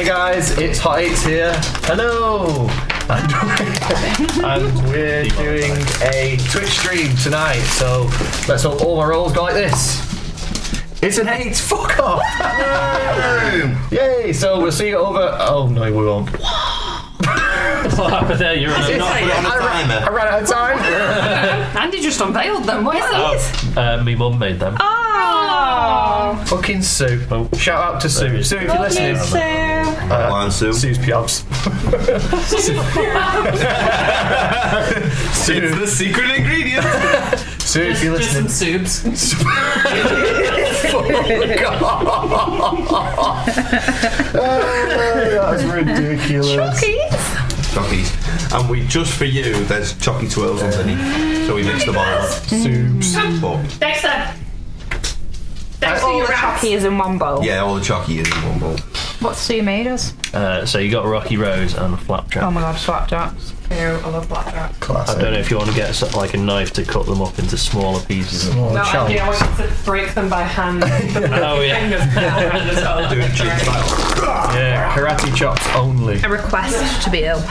Hey guys, it's hoteights here. Hello! And we're doing a Twitch stream tonight, so let's hope all my rolls go like this. It's an 8, fuck off! Yay! So we'll see you over. Oh no, we won't. What happened there? You're not put it on a timer. I ran out of time. Andy just unveiled them. What is these? My mum made them. Oh! Fucking Sue. Oh. Shout out to Sue. Sue, if you're listening. Sue. Sue's piobs. Sue. It's the secret ingredient. Sue, if you're listening. Just some soups. That's ridiculous. Chockies. And just for you, there's chocky twirls underneath. So we mix the bottom. Soups. Dexter, All you're the out. chocky is in one bowl. Yeah, all the chocky is in one bowl. What's Sue made us? So you got Rocky Rose and Flapjack. Oh my god, flapjacks. Ew, I love blackjack. Classic. I don't know if you want to get like a knife to cut them up into smaller pieces. Small No, chunks. Andy, I want you to break them by hand. Oh yeah. Fingers down as well. Do it cheap style. Yeah, karate chops only. A request to be ill.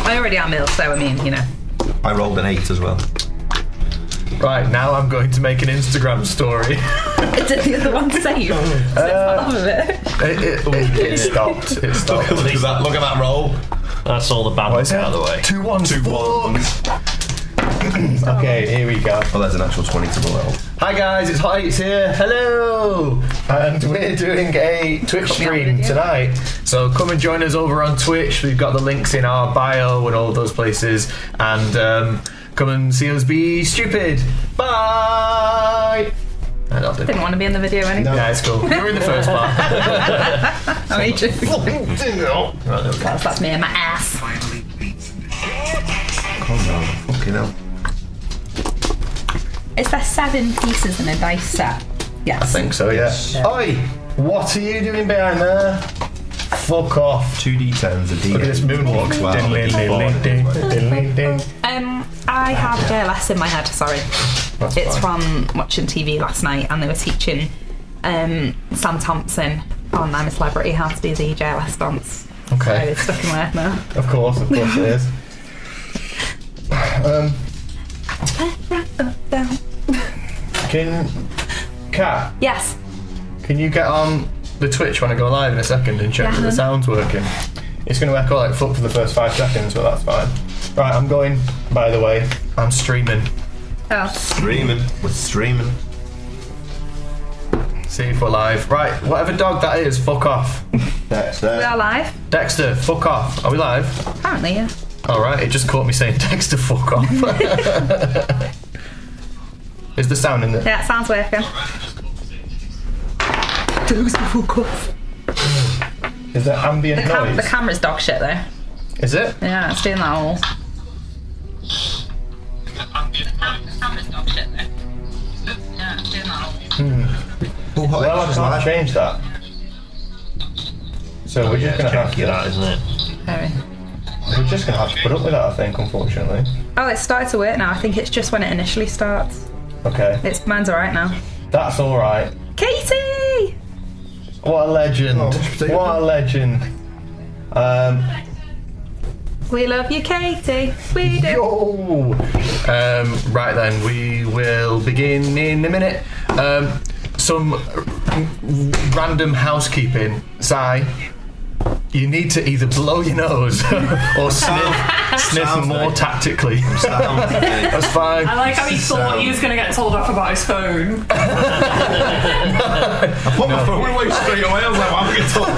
I already am ill, so I mean, you know. I rolled an 8 as well. Right, now I'm going to make an Instagram story. Did the other one save? It stopped. It stopped. Look at that roll. That's all the bad ones out of the way. 2 1s. 2 1s. Okay, here we go. Oh, there's an actual 20 to the level. Hi guys, it's hoteights here. Hello! And we're doing a Twitch stream tonight. So come and join us over on Twitch. We've got the links in our bio and all those places. And come and see us be stupid. Bye! Didn't want to be in the video anyway. Yeah, it's cool. You were in the first part. Oh, you joking? That's me and my ass. Calm down. Fucking hell. Is there 7 pieces in a dice set? Yes. I think so, yeah. Oi! What are you doing behind there? Fuck off. 2d10s, a d8. Look at this moonwalk. I have JLS in my head, sorry. It's from watching TV last night and they were teaching Sam Thompson on I'm a Celebrity how to do the JLS dance. Okay. So it's stuck in my head now. Of course it is. Kat, Yes. can you get on the Twitch when I go live in a second and check that the sound's working? It's going to echo like fuck for the first 5 seconds, but that's fine. Right, I'm going, by the way, I'm streaming. Oh. Streaming. We're streaming. See if we're live. Right, whatever dog that is, fuck off. Dexter. We are live? Dexter, fuck off. Are we live? Apparently, yeah. Alright, it just caught me saying Dexter, fuck off. Is the sound in there? Yeah, it sounds working. Fuck off. Is there ambient noise? The camera's dog shit though. Is it? Yeah, it's doing that all. Well, I can't change that. So we're just going to have to... that, isn't it? Very. We're just going to have to put up with that, I think, unfortunately. Oh, it's started to work now. I think it's just when it initially starts. Okay. Mine's alright now. That's alright. Katie! What a legend. What a legend. We love you, Katie. We do. Yo! Right then, we will begin in a minute. Some random housekeeping. Si, you need to either blow your nose or sniff more tactically. That's fine. I like how he thought he was going to get told off about his phone. I put my phone away straight away. I was like, I'm going to talk.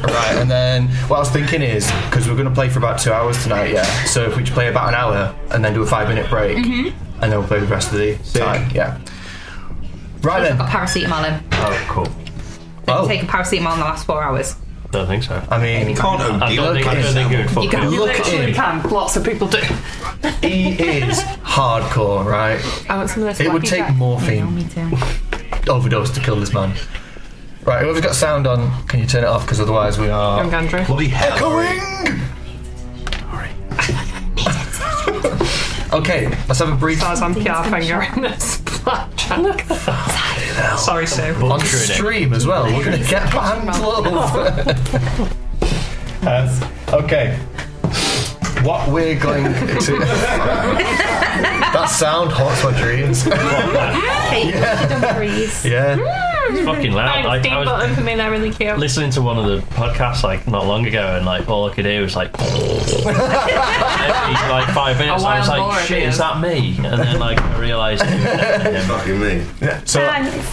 Right, and then what I was thinking is, because we're going to play for about 2 hours tonight, yeah, so if we play about an hour and then do a 5-minute break, and then we'll play the rest of the time, yeah. Right I've then. got paracetamol in. Oh, cool. I've taken paracetamol in the last 4 hours. Don't think so. I mean, You can't OD. I don't think it would fuck You can- you. You Look at literally him. can. Lots of people do. He is hardcore, right? I want some of this. It would take morphine Me too. overdose to kill this man. Right, whoever's got sound on, can you turn it off? Because otherwise we are Young Andrew. Bloody hell. echoing. Okay, let's have a brief. As I'm PR fingering this. Flapjack. Sorry, Sue. On stream as well. We're going to get banned, love. Okay. What we're going to... that sound haunts my dreams. Yeah. It's fucking loud. Thanks, I was button for me, they're really cute. listening to one of the podcasts like not long ago, and like all I could hear was like every like 5 minutes. I was like, shit, is that me? And then like I realised it was him. Fucking me. Yeah. So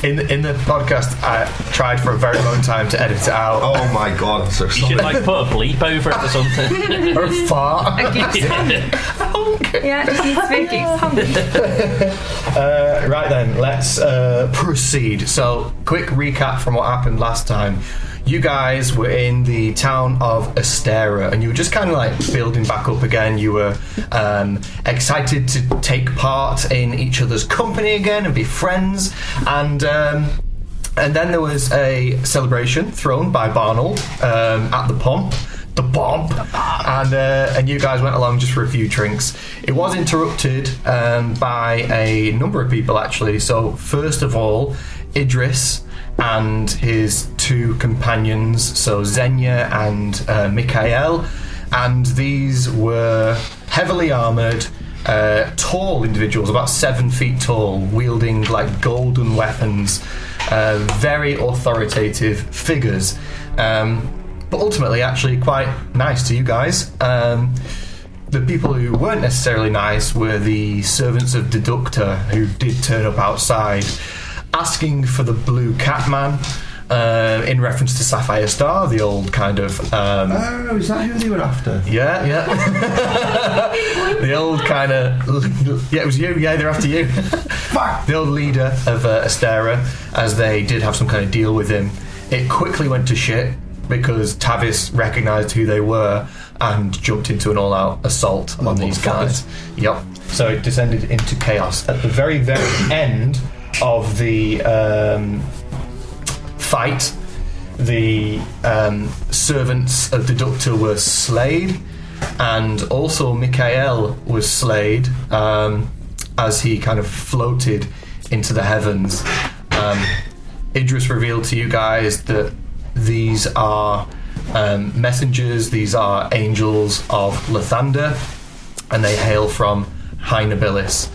in the podcast, I tried for a very long time to edit it out. Oh my god, I'm so You sorry. should like put a bleep over it or something. Or a fart. Yeah, just needs to be Right then, let's proceed. So, quick recap from what happened last time. You guys were in the town of Astera, and you were just kind of like building back up again. You were excited to take part in each other's company again and be friends. And then there was a celebration thrown by Barnold at the pump. And you guys went along just for a few drinks. It was interrupted by a number of people, actually. So first of all, Idris and his two companions, so Xenia and Mikhail, and these were heavily armoured, tall individuals, about 7 feet tall, wielding like golden weapons, very authoritative figures. But ultimately actually quite nice to you guys. The people who weren't necessarily nice were the servants of Deducta, who did turn up outside asking for the blue Catman, in reference to Sapphire Star, the old kind of... oh, is that who they were after? Yeah. The old kind of... Yeah, it was you. Yeah, they're after you. Fuck! The old leader of Astera, as they did have some kind of deal with him. It quickly went to shit, because Tavis recognised who they were and jumped into an all-out assault on these guys. Yep. So it descended into chaos. At the very, very end of the fight, the servants of Deducta were slayed, and also Mikhail was slayed as he kind of floated into the heavens. Idris revealed to you guys that these are messengers, these are angels of Lathander, and they hail from High Nobilis.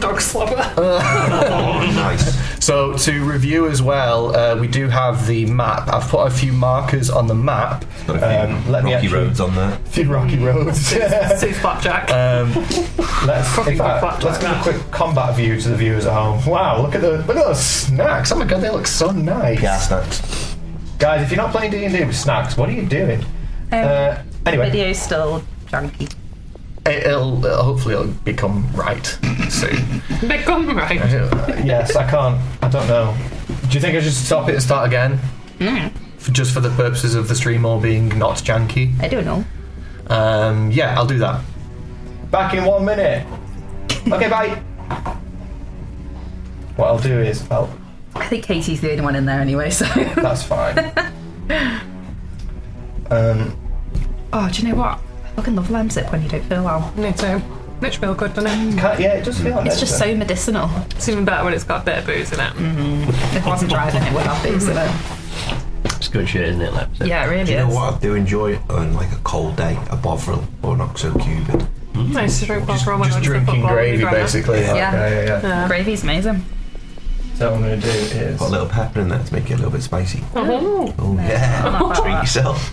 Dog slobber. Nice. So to review as well, we do have the map. I've put a few markers on the map. Got a few rocky roads on there. A few rocky roads. Sue's Flapjack. Let's give a quick combat view to the viewers at home. Wow, look at those snacks. Oh my god, they look so nice. Yeah, snacks. Guys, if you're not playing D&D with snacks, what are you doing? The Anyway, video's still junky. it'll hopefully it'll become right soon. Become right. Yes, I don't know. Do you think I should stop it and start again? Just for the purposes of the stream all being not janky? I don't know. Yeah, I'll do that. Back in 1 minute. Okay, bye. What I'll do is I think Katie's the only one in there anyway, so... That's fine. Oh, do you know what? I fucking love Lemsip when you don't feel well. Me too. Which feel good, doesn't it? Yeah, it does feel like It's just so medicinal. It's even better when it's got a bit of booze in it. If I wasn't driving, it would have booze in it. It's good shit, isn't it? Leps? Yeah, it really Do you is. know what I do enjoy on like a cold day? A Bovril or an Oxo Cubid. Nice to drink Bovril when I just went to the drinking football gravy, with Grandma. basically. Yeah. Gravy's amazing. So what I'm going to do is... Put a little pepper in there to make it a little bit spicy. Oh, Oh yeah, treat yourself.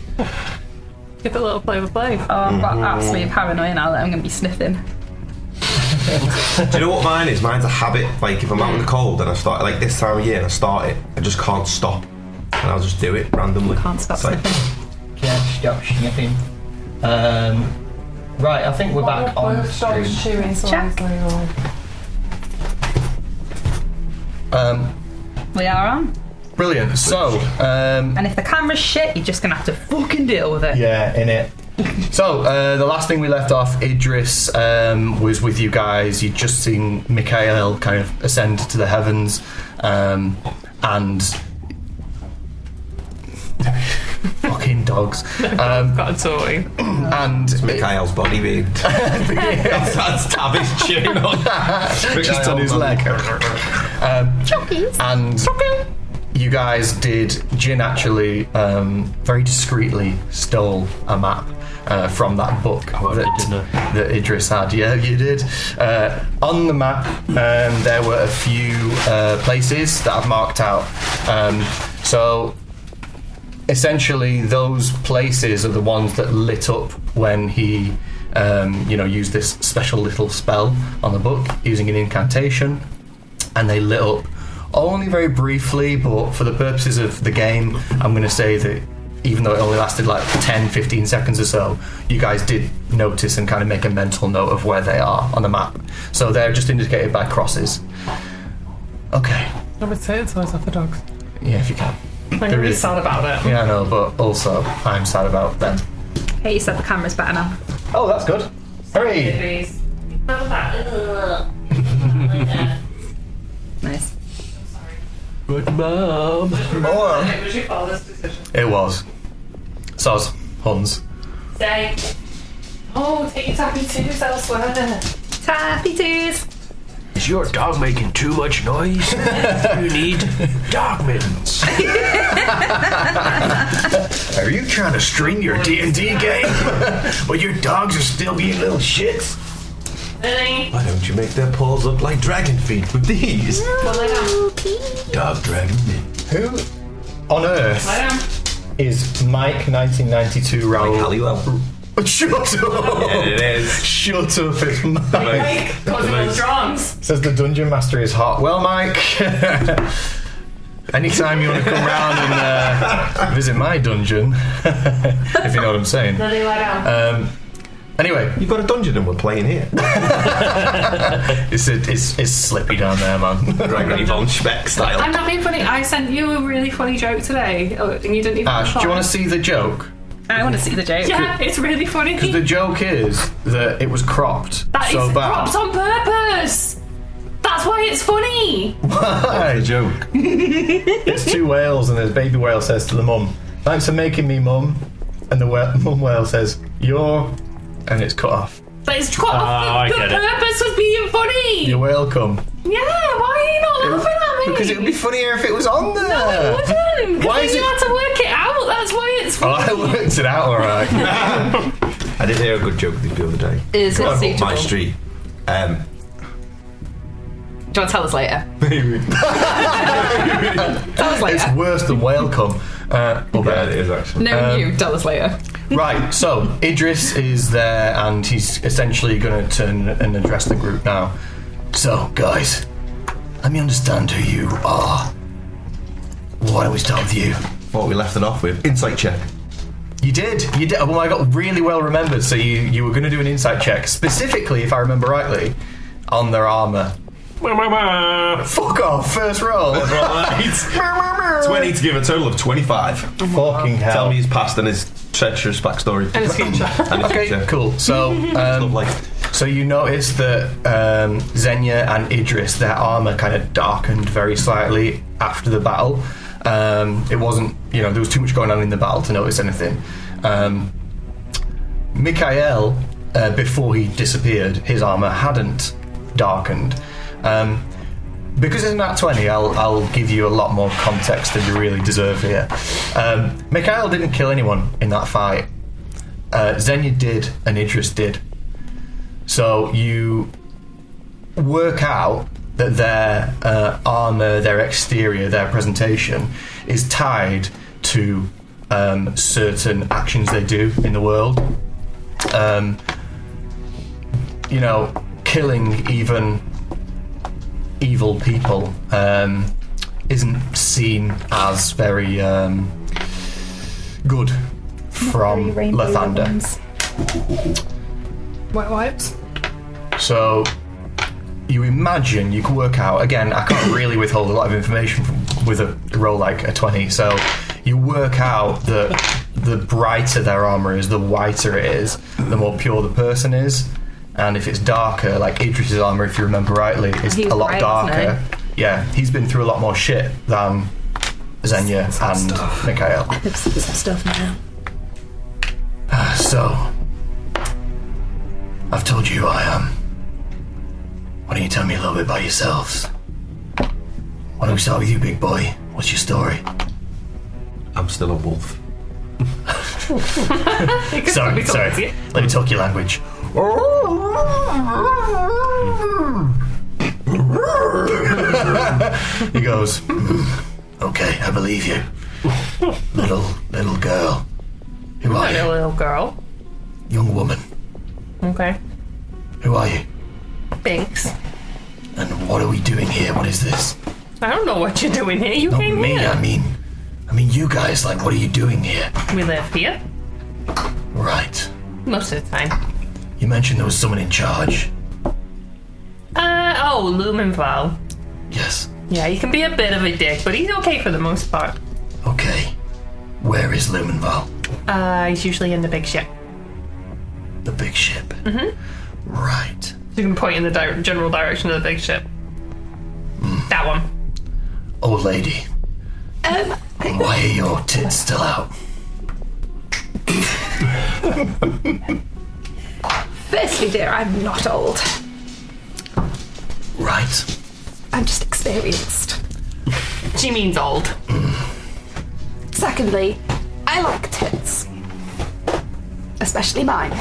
give it a little flavour. Oh, I've got absolute paranoia now that I'm going to be sniffing. Do you know what mine is? Mine's a habit. Like if I'm out in the cold and I start like this time of year and I start it, I just can't stop, and I'll just do it randomly. Can't stop It's like, sniffing. Can't stop sniffing. Right, I think we're back on stream. Check. We are on. Brilliant. So, And if the camera's shit, you're just going to have to fucking deal with it. yeah, in it. So, the last thing we left off, Idris was with you guys. You'd just seen Mikhail kind of ascend to the heavens, and fucking dogs. Got a toy. And Mikhail's body being. That's Tavis chewing on. just on his leg. And you guys did. Jin actually very discreetly stole a map from that book that Idris had. Yeah, you did. On the map, there were a few places that I've marked out. So essentially, those places are the ones that lit up when he, used this special little spell on the book using an incantation, and they lit up only very briefly. But for the purposes of the game, I'm going to say that even though it only lasted like 10-15 seconds or so, you guys did notice and kind of make a mental note of where they are on the map. So they're just indicated by crosses. Okay. I would say it's always off the dogs. Yeah, if you can. I'm really sad about it. Yeah, I know, but also I'm sad about them. Hey, you said the camera's better now. Oh, that's good. Hooray! Nice. Good mum. More. It was your father's decision. It was. Soz. Huns. Say. Oh, take your tappy twos elsewhere. Tappy twos. Is your dog making too much noise? You need dog mittens. Are you trying to string your D&D game? But your dogs are still being little shits. Really? Why don't you make their paws look like dragon feet with these? Well, lay down. Dog dragon men. Who on earth Lay down. is Mike 1992 Raoul? Halliwell. Shut up! Yeah, it is. Shut up, it's Mike. Mike, causing all the drums. Says the dungeon master is hot. Well, Mike, anytime you want to come round and visit my dungeon, if you know what I'm saying. Then they lie down. Anyway, You've got a dungeon and we're playing here. it's slippy down there, man. Dragon Von Speck style. I'm not being funny. I sent you a really funny joke today, and you didn't even. Ash, do you want to see the joke? I want to see the joke. Yeah, it's really funny. The joke is that it was cropped That so is bad. cropped on purpose. That's why it's funny. Why? The joke. It's two whales, and the baby whale says to the mum, "Thanks for making me, mum." And the mum whale says, "You're," and it's cut off. But it's cut off. I The get it. purpose was being funny. You're welcome. Yeah, why are you not laughing at me? Because it would be funnier if it was on there. No, it wouldn't. Why Why is you it- had to work it out. That's why it's Oh, funny. I worked it out, all right. I did hear a good joke the other day. Is it On suitable? my street. Do you want to tell us later? Maybe. Tell us later. It's worse than whale cum. Yeah, it is actually. No, you. Tell us later. Right, so Idris is there, and he's essentially going to turn and address the group now. So, guys, let me understand who you are. Why don't we start with you? What we left it off with. Insight check. You did. Well, I got really well remembered. So you were going to do an insight check, specifically, if I remember rightly, on their armor. Fuck off! First roll. 20 to give a total of 25. Fucking hell. Tell me his past and his treacherous backstory. And his future. And his Okay, future. cool. So, Lovely. so you notice that Nekyia and Idris, their armor kind of darkened very slightly after the battle. It wasn't, there was too much going on in the battle to notice anything. Mikhail, before he disappeared, his armor hadn't darkened. Because it's nat 20, I'll give you a lot more context than you really deserve here. Mikhail didn't kill anyone in that fight. Nekyia did, and Idris did. So you work out that their armor, their exterior, their presentation is tied to certain actions they do in the world. Killing even evil people isn't seen as very good from Lathander. Wet wipes. So you imagine, you can work out, again, I can't really withhold a lot of information with a roll like a 20, so you work out that the brighter their armour is, the whiter it is, the more pure the person is. And if it's darker, like Idris' armour, if you remember rightly, is He's a lot bright, darker. isn't Yeah, he's been through a lot more shit than Nekyia and Mikhail. Some stuff now. So, I've told you who I am. Why don't you tell me a little bit about yourselves? Why don't we start with you, big boy? What's your story? I'm still a wolf. Sorry. Let me talk your language. He goes, okay, I believe you. Little girl. Who are you? A little girl. Young woman. Okay. Who are you? Binks. And what are we doing here? What is this? I don't know what you're doing here. You Not came me, here. I mean you guys, like, what are you doing here? We live here Right. most of the time. You mentioned there was someone in charge. Lumenval. Yes. Yeah, he can be a bit of a dick, but he's okay for the most part. Okay. Where is Lumenval? He's usually in the big ship. The big ship. Mm-hmm. Right. So you can point in the general direction of the big ship. That one. Old lady. Why are your tits still out? Firstly, dear, I'm not old. Right. I'm just experienced. She means old. Secondly, I like tits. Especially mine.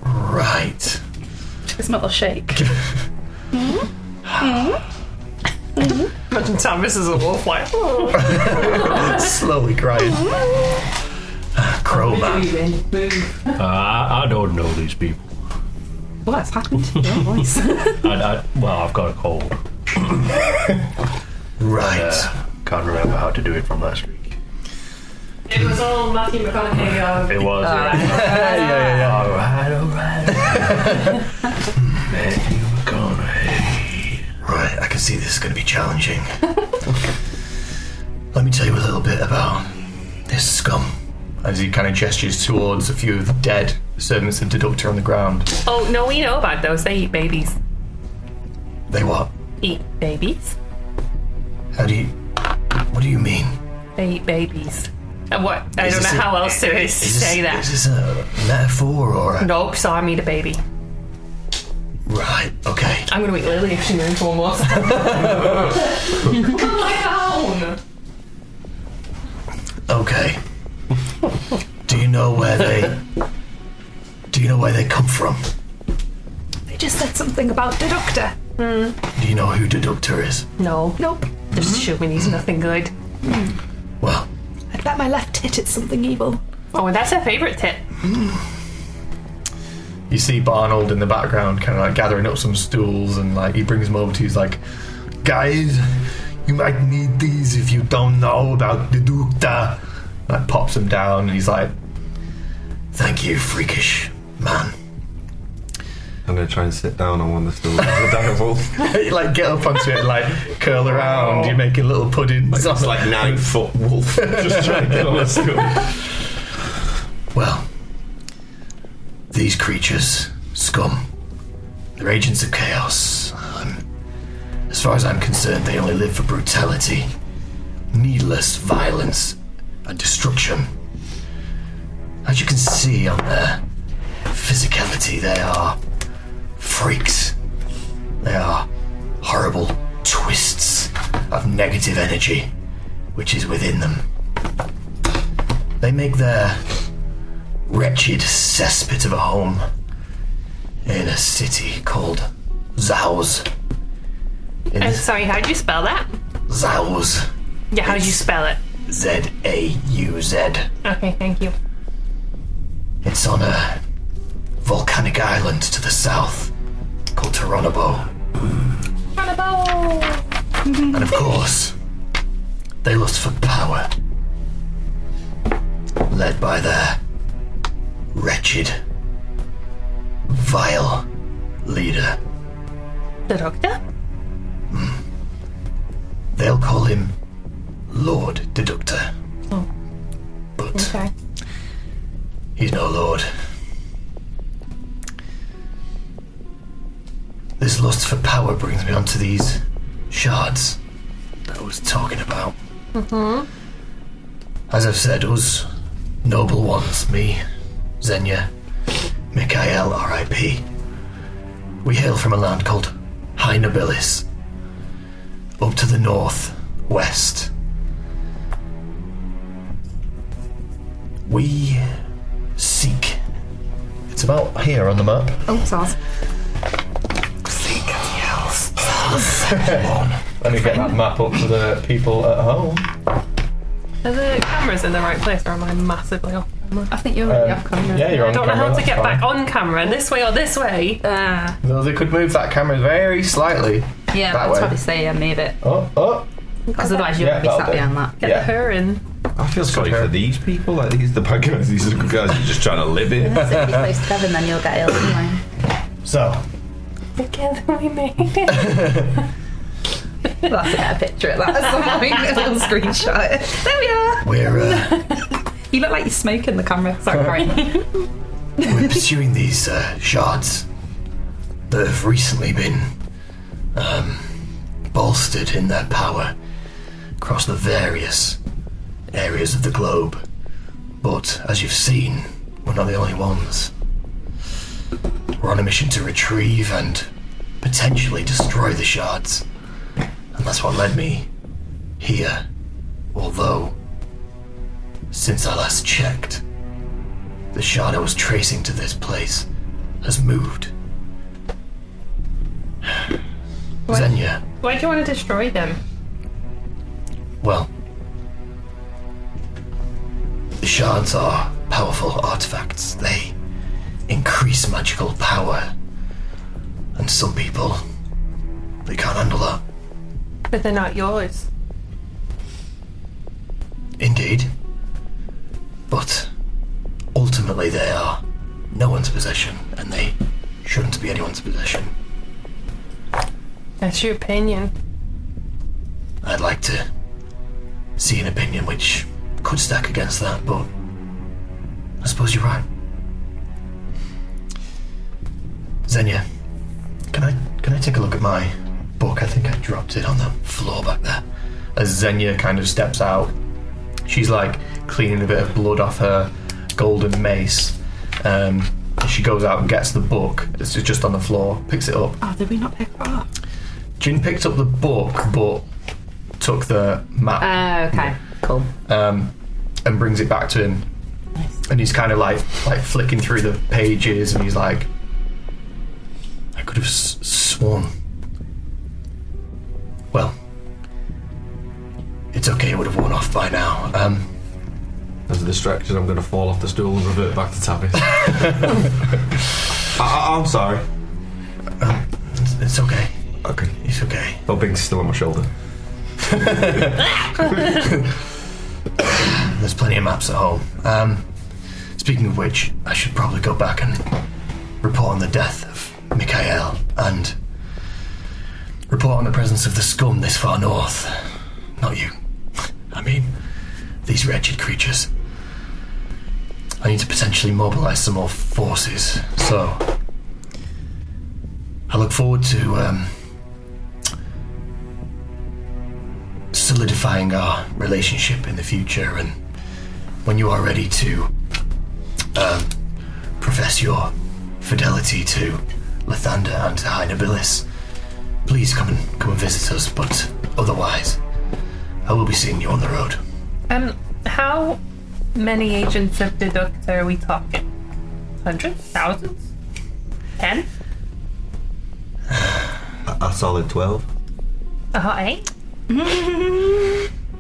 Right. It's not a shake. Imagine Tavis as a wolf, like. Slowly crying. Crowman. I don't know these people. What's happened to your voice? Well, I've got a cold. Right. Can't remember how to do it from last week. It was all Matthew McConaughey. It was. Yeah. Alright. Matthew McConaughey. Right, I can see this is going to be challenging. Let me tell you a little bit about this scum. As he kind of gestures towards a few of the dead servants of Deducta on the ground. Oh, no, we know about those. They eat babies. They what? Eat babies? What do you mean? They eat babies. What? I Is don't know this how else to say that. Is this a metaphor or a... Nope, so I meet a baby. Right, okay. I'm gonna eat Lily if she moves one more. Come down! Okay. Do you know where they come from? They just said something about Deducta. Do you know who Deducta is? No. Nope. Just assuming he's nothing good. Well, I'd bet my left tit it's something evil. Oh, and that's her favourite tip. you see Barnold in the background kind of like gathering up some stools and like he brings them over to you. He's like, guys, you might need these if you don't know about Deducta. Like pops them down and he's like, thank you, freakish man. I'm gonna try and sit down on one of the stools. You like get up onto it and like curl around. You're making little puddings. It's like 9-foot wolf just trying to get on a stool. Well, these creatures, scum, they're agents of chaos. As far as I'm concerned, they only live for brutality, needless violence, and destruction. As you can see on their physicality, they are freaks. They are horrible twists of negative energy which is within them. They make their wretched cesspit of a home in a city called Zauz. Sorry, how do you spell that? Zauz. Yeah, how do you spell it? Z-A-U-Z. Okay, thank you. It's on a volcanic island to the south called Terranova. And of course, they lust for power. Led by their wretched, vile leader. The doctor? They'll call him Lord Deducta. Oh. But Okay. he's no lord. This lust for power brings me onto these shards that I was talking about. As I've said, us noble ones, me, Nekyia, Mikhail, R.I.P. We hail from a land called High Nobilis, up to the north-west. We seek. It's about here on the map. Oh, SARS. Seek the elves. Let me get that map up for the people at home. Are the cameras in the right place, or am I massively off camera? I think you're really off camera. Yeah, you're on I don't camera. know how to that's get fine. back on camera, this way or this way. Though they could move that camera very slightly. Yeah, that I'd way. probably say move it. Oh. Because otherwise you Yeah, wouldn't be that'll sat do. behind that. Get Yeah. her in. I feel sorry her. for these people. Like these are the bad guys. These are the good guys. You're just trying to live here. So if you're close together, then you'll get ill anyway. So, Together we made it. We'll have to get a picture of that at some point. A little screenshot. There we are. we're You look like you're smoking the camera. Sorry. we're pursuing these shards that have recently been bolstered in their power across the various areas of the globe. But as you've seen, we're not the only ones. We're on a mission to retrieve and potentially destroy the shards. And that's what led me here. Although, since I last checked, the shard I was tracing to this place has moved. What? Nekyia, Why do you want to destroy them? well, the shards are powerful artifacts. They increase magical power. And some people, they can't handle that. But they're not yours. Indeed. But ultimately they are no one's possession, and they shouldn't be anyone's possession. That's your opinion. I'd like to see an opinion which could stack against that, but I suppose you're right. Nekyia, can I take a look at my book? I think I dropped it on the floor back there. As Nekyia kind of steps out, she's like cleaning a bit of blood off her golden mace. She goes out and gets the book. It's just on the floor, picks it up. Oh, did we not pick it up? Jin picked up the book, but took the map. Okay, cool. And brings it back to him. Nice. And he's kind of like flicking through the pages, and he's like, I could have sworn. Well, it's okay, it would have worn off by now. As a distraction, I'm going to fall off the stool and revert back to Tavis. I'm sorry. It's okay. Okay. It's okay. Oh, Binks is still on my shoulder. There's plenty of maps at home. Speaking of which, I should probably go back and report on the death of Mikhail and report on the presence of the scum this far north. Not you. I mean, these wretched creatures. I need to potentially mobilize some more forces, so I look forward to solidifying our relationship in the future, and when you are ready to profess your fidelity to Lathander and to High Nobilis, please come and visit us, but otherwise I will be seeing you on the road. How many agents of Deducta are we talking? Hundreds? Thousands? 10? A solid 12. A hot 8?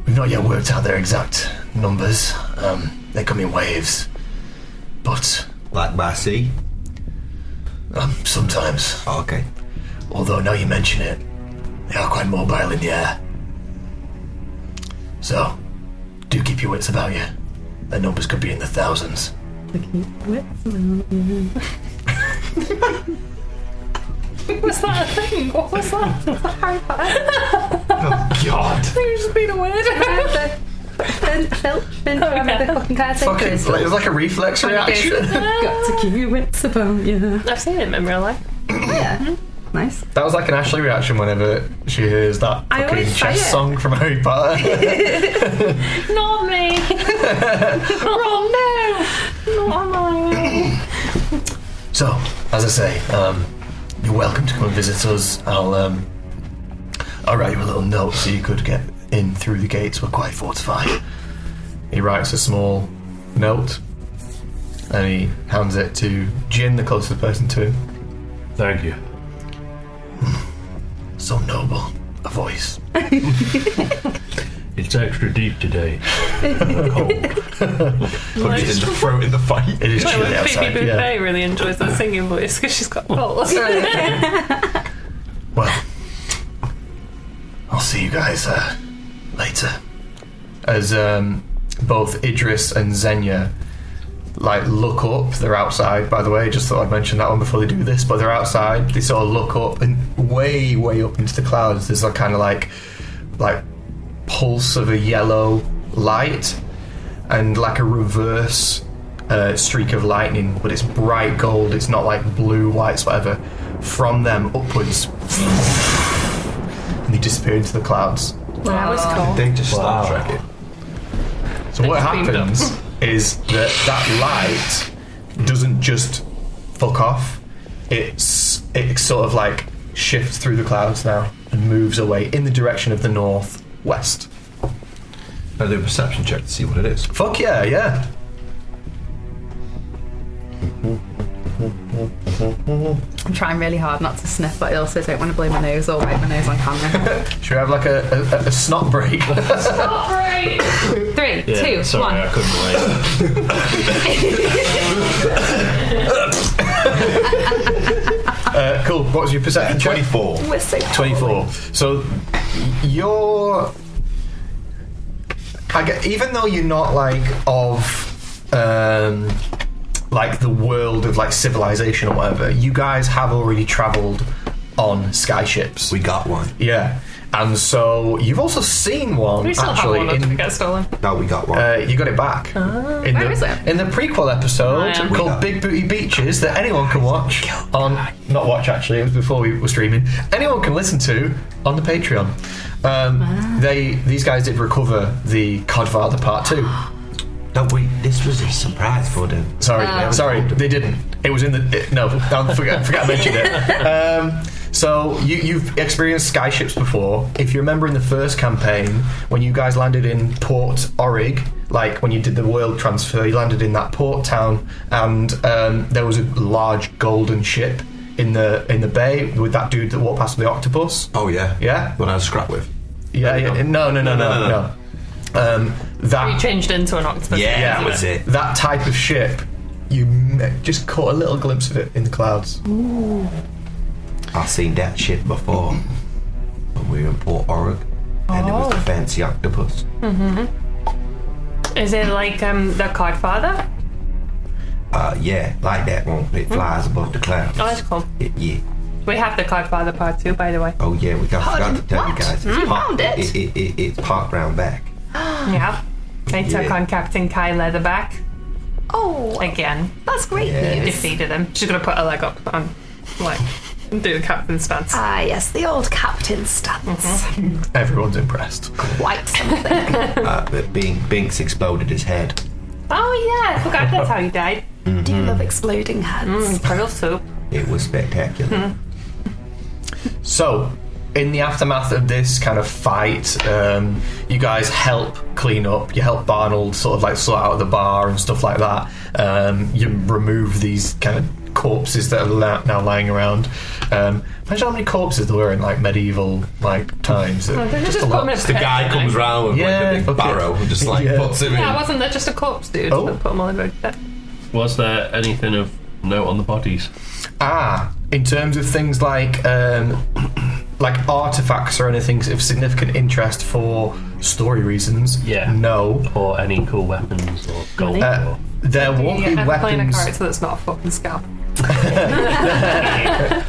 We've not yet worked out their exact numbers. They come in waves, but Like by sea? sometimes, Oh, okay. although now you mention it, they are quite mobile in the air. So, do keep your wits about you. Their numbers could be in the thousands. Was that a thing? What was that? Was that Harry Potter? Oh, God. You've just been a word. The fucking caretaker is It was like a reflex reaction. got to keep your wits about you. I've seen him in real life. Yeah. Nice. That was like an Ashley reaction whenever she hears that I fucking always say chess it. song from Harry Potter. Not me. Oh no. Not mine. So, as I say, you're welcome to come and visit us. I'll write you a little note so you could get in through the gates. We're quite fortified. He writes a small note and he hands it to Jin, the closest person to him. Thank you. So noble a voice. It's extra deep today. Put it in the throat in the fight. It is Like chilly when outside. Phoebe Yeah. Buffet really enjoys that singing voice because she's got cold. Well, I'll see you guys later. As both Idris and Xenia look up. They're outside, by the way. Just thought I'd mention that one before they do this. But they're outside. They sort of look up, and way up into the clouds, there's a kind of like pulse of a yellow light, and like a reverse streak of lightning, but it's bright gold. It's not like blue, whites, whatever. From them upwards, and they disappear into the clouds. That was cool. They just Star Trek it. So what It's beamed up. happens is that light doesn't just fuck off. It sort of like shifts through the clouds now and moves away in the direction of the northwest. I do a perception check to see what it is. Fuck yeah. I'm trying really hard not to sniff, but I also don't want to blow my nose or wipe my nose on camera. Should we have like a snot break? Not right. 3, Yeah, 2, sorry, 1. I couldn't wait. Cool. What was your perception check? 24. We're so 24. So you're... even though you're not like of like the world of like civilization or whatever, you guys have already travelled on skyships. We got one. Yeah. And so you've also seen one We still actually have one that in got stolen. No, we got one. you got it back where is it? in the prequel episode Oh, yeah. called Big Booty Beaches that anyone can watch on not watch actually, it was before we were streaming, anyone can listen to on the Patreon. These guys did recover the Codfather Part 2. No, this was a surprise for them. Sorry, they didn't. It was in the forget I mentioned it. So you've experienced skyships before. If you remember in the first campaign, when you guys landed in Port Orig, like when you did the world transfer, you landed in that port town, and there was a large golden ship in the bay with that dude that walked past with the octopus. Oh yeah. Yeah? What I was scrapped with. Yeah. No. That You changed into an octopus. Yeah, isn't that was it. that type of ship, you just caught a little glimpse of it in the clouds. I've seen that shit before. When we were in Port Orig. And it was the fancy octopus. Is it like the Codfather? Yeah, like that one. It flies above the clouds. Oh, that's cool. Yeah. We have the Codfather Part 2, by the way. Oh yeah, forgot to tell you guys. It's found it? It's parked round back. Yeah. They took Yeah. on Captain Kai Leatherback Oh, again. that's great Yeah. news. Defeated him. She's gonna put her leg up and do the captain stance. Ah, yes, the old captain stance. Everyone's impressed. Quite something. But Binks exploded his head. Oh yeah, I forgot that's how he died. Do you love exploding heads? Turtle soup. It was spectacular. So, in the aftermath of this kind of fight, you guys help clean up. You help Barnold sort of like sort out the bar and stuff like that. You remove these kind of corpses that are now lying around. Imagine how many corpses there were in like medieval times. Just a lot. put The guy comes round with Yeah, like a big fuck it. barrow and just Yeah. puts him in. Yeah, wasn't there just a corpse dude Oh. that put them all in bed? Was there anything of note on the bodies? In terms of things like artifacts or anything of significant interest for story reasons, Yeah. no. Or any cool weapons or gold? Or... There won't be Playing a weapons. character that's not a fucking scalp.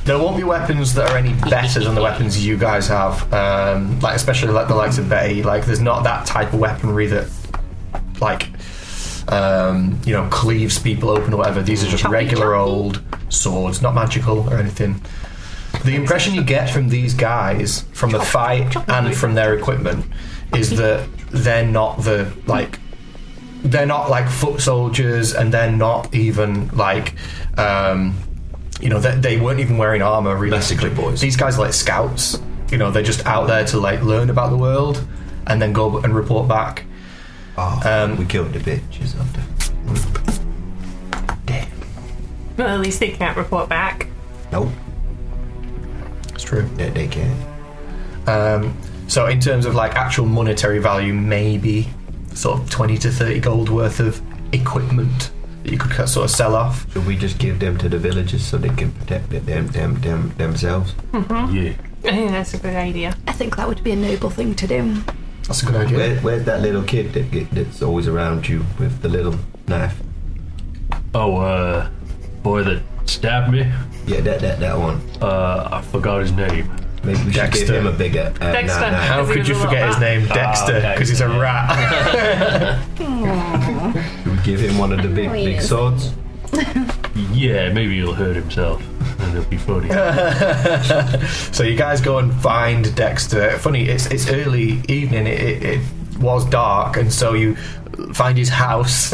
There won't be weapons that are any better than the weapons you guys have. Especially like the likes of Betty. Like, there's not that type of weaponry that, cleaves people open or whatever. These are just regular old swords, not magical or anything. The impression you get from these guys, from the fight and from their equipment, is that they're not the they're not like foot soldiers, and they're not even like they weren't even wearing armor realistically. Boys. These guys are like scouts. They're just out there to like learn about the world and then go and report back. We killed the bitches after. Damn. Well, at least they can't report back. Nope. It's true. Yeah, they can. So in terms of like actual monetary value, maybe sort of 20 to 30 gold worth of equipment that you could sort of sell off. Should we just give them to the villagers so they can protect themselves? Mm-hmm. Yeah. I think that's a good idea. I think that would be a noble thing to do. That's a good idea. Where's that little kid that's always around you with the little knife? Oh, boy that stabbed me. Yeah, that one. I forgot his name. Maybe we should Dexter. give him a bigger Dexter. knife. How Because he could was you a forget his little name, Dexter? okay. Because he's a rat. Should we give him one of the big yes. swords? Yeah, maybe he'll hurt himself, and it'll be funny. So you guys go and find Dexter. Funny, it's early evening. It was dark, and so you find his house.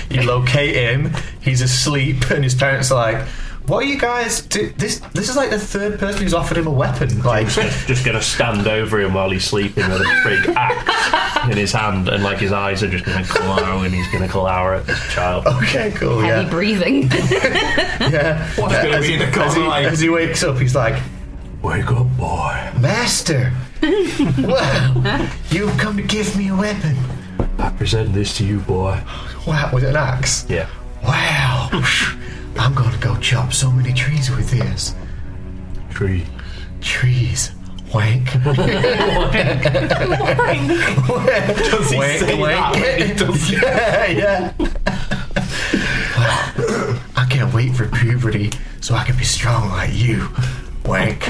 You locate him. He's asleep, and his parents are like, "What are you guys do? This is like the third person who's offered him a weapon." Like, Just gonna stand over him while he's sleeping with a big axe in his hand, and like his eyes are just gonna glow, and he's gonna glower at this child. okay, cool, Heavy yeah, breathing. yeah. What's gonna be in the corner like? As he wakes up, he's like, Wake up, boy. "Master, well, you've come to give me a weapon." I present this to you, boy. Wow, was it an axe? Yeah. Wow, I'm gonna go chop so many trees with this. Tree. Trees. Wank. Does he Wank, say wank. that when he does it? Yeah. Well, I can't wait for puberty so I can be strong like you. Wank.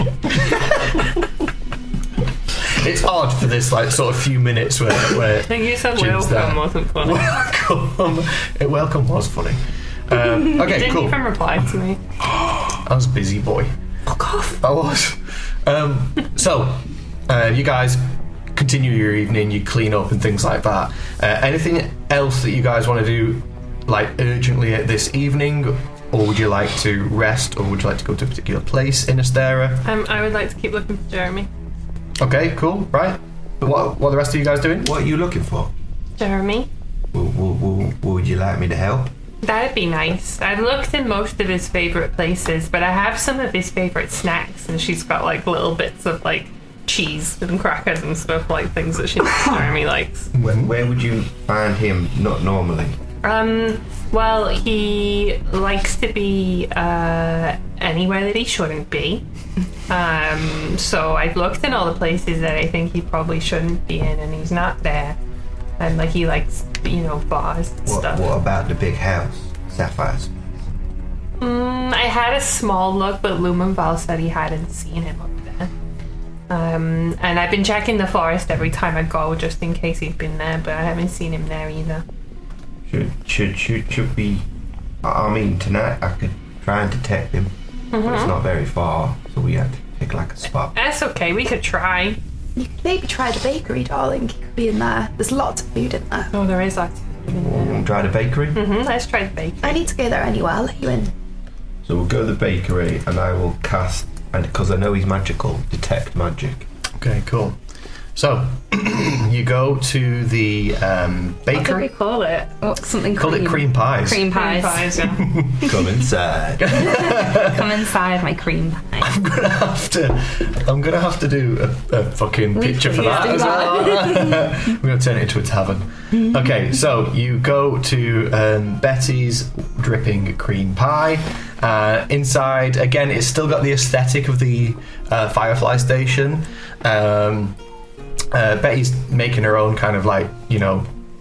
It's odd for this like sort of few minutes where I think you said Jim's welcome there. wasn't funny. Welcome was funny. Okay, Didn't cool. even reply to me. I was a busy boy. Fuck off. I was. So, you guys continue your evening, you clean up and things like that. Anything else that you guys want to do, like, urgently at this evening? Or would you like to rest, or would you like to go to a particular place in Astera? I would like to keep looking for Jeremy. Okay, cool, right. What are the rest of you guys doing? What are you looking for? Jeremy? Would you like me to help? That'd be nice. I've looked in most of his favourite places, but I have some of his favourite snacks, and she's got like little bits of like cheese and crackers and stuff, like things that Jeremy likes. Where would you find him not normally? Well, he likes to be anywhere that he shouldn't be. So I've looked in all the places that I think he probably shouldn't be in, and he's not there. And like he likes, bars and stuff. What about the big house? Sapphire's? I had a small look, but Lumenval said he hadn't seen him up there. And I've been checking the forest every time I go, just in case he'd been there, but I haven't seen him there either. Should we? I mean, tonight I could try and detect him, but it's not very far, so we had to pick like a spot. That's okay, we could try. You could maybe try the bakery, darling. You could be in there. There's lots of food in there. Oh, there is lots of food in there. We'll try the bakery. Let's try the bakery. I need to go there anyway. I'll let you in. So we'll go to the bakery, and I will cast, and because I know he's magical, detect magic. Okay, cool. So, you go to the What do we bakery. call it? Something Call it cream pies. Cream pies. Yeah. Come inside. Come inside my cream pie. I'm gonna have to do a fucking picture for please that do as well. We're gonna turn it into a tavern. Okay, so you go to Betty's dripping cream pie. Inside, again, it's still got the aesthetic of the Firefly station. Betty's making her own kind of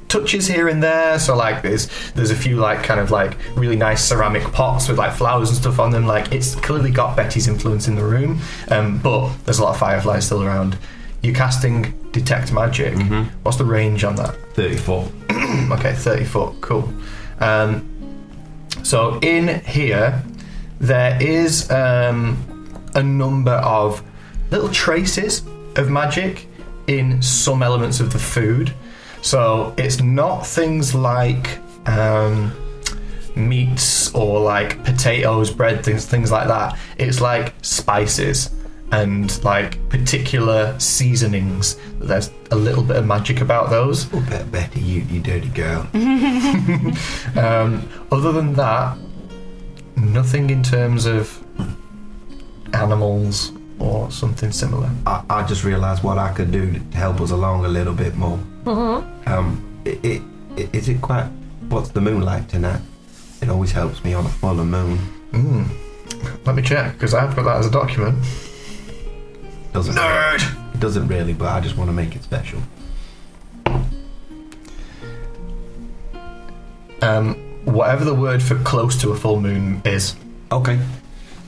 touches here and there. So like there's a few like kind of like really nice ceramic pots with like flowers and stuff on them. Like it's clearly got Betty's influence in the room, but there's a lot of fireflies still around. You're casting detect magic. What's the range on that? 34. Okay, 30 foot. Cool. So in here there is a number of little traces of magic in some elements of the food. So it's not things like meats or like potatoes, bread, things like that. It's like spices and like particular seasonings. There's a little bit of magic about those. Oh, Betty, you dirty girl. Other than that, nothing in terms of animals or something similar. I just realised what I could do to help us along a little bit more. Is it quite... What's the moon like tonight? It always helps me on a full moon. Let me check, because I've got that as a document. Nerd! It doesn't really, but I just want to make it special. Whatever the word for close to a full moon is. Okay.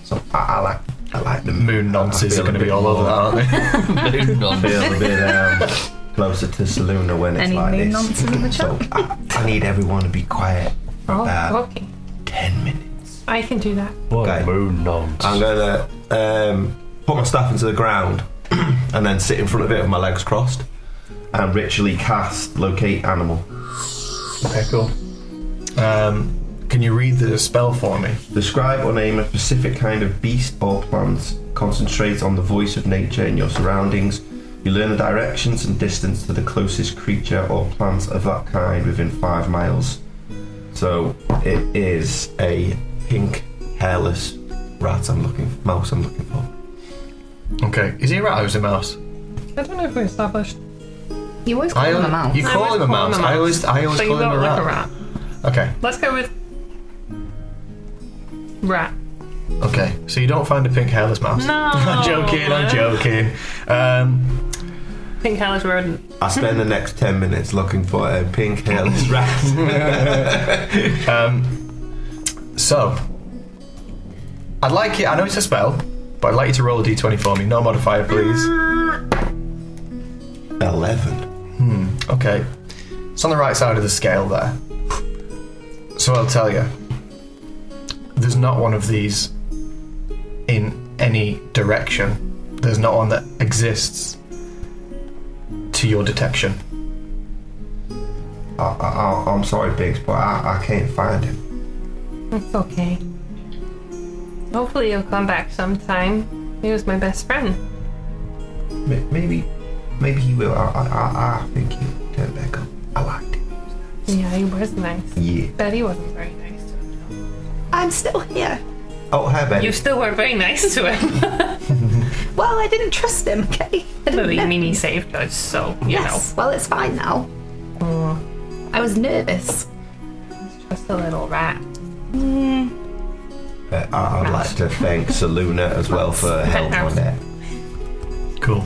So I like the Moon nonces are going to be all over that, aren't they? Moon nonce. Feel a bit closer to Saluna when it's Any like moon this. nonces in the chat? So I need everyone to be quiet for about Okay. 10 minutes. I can do that. What Okay. moon nonce? I'm going to put my staff into the ground and then sit in front of it with my legs crossed and ritually cast Locate Animal. Okay, cool. Can you read the spell for me? Describe or name a specific kind of beast or plant. Concentrate on the voice of nature in your surroundings. You learn the directions and distance to the closest creature or plant of that kind within 5 miles. So it is a pink, hairless mouse I'm looking for. Okay. Is he a rat or is he a mouse? I don't know if we established. You always call him a mouse. You call him a mouse. I always so call you him got a like rat. a rat. Okay. Let's go with rat. Okay. So you don't find a pink hairless mouse? No. I'm joking. Pink hairless rodent. I spend the next 10 minutes looking for a pink, hairless rat. So I'd like it. I know it's a spell, but I'd like you to roll a d20 for me. No modifier, please. 11. Okay. It's on the right side of the scale there. So I'll tell you. There's not one of these in any direction. There's not one that exists to your detection. I'm sorry, Binks, but I can't find him. It's okay. Hopefully he'll come back sometime. He was my best friend. Maybe he will. I think he'll turn back up. I liked him. Yeah, he was nice. Yeah. But he wasn't very nice to him. I'm still here. Oh, hi, Betty. You still weren't very nice to him. Well, I didn't trust him, okay? I But didn't I mean, he saved us, so, you Yes, well, it's fine now. I was nervous. know. Just a little rat. I'd like to thank Saluna as well for her help on that. Cool.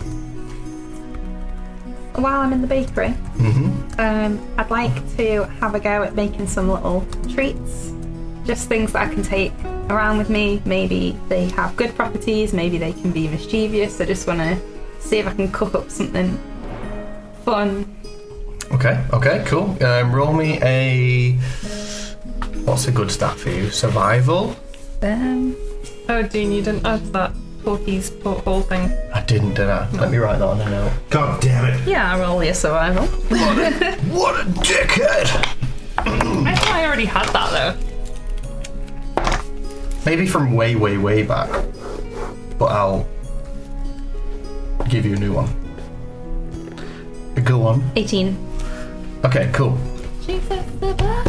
While I'm in the bakery, I'd like to have a go at making some little treats. Just things that I can take around with me. Maybe they have good properties, maybe they can be mischievous. I just want to see if I can cook up something fun. Okay, cool. Roll me a... What's a good stat for you? Survival? Oh, Dean, you didn't add that Porky's whole thing. I didn't, did I? Let me write that on a note. God damn it. Yeah, I'll roll your survival. What a dickhead! I thought I already had that, though. Maybe from way, way, way back. But I'll give you a new one. Go on. 18. Okay, cool. Jesus, the blah.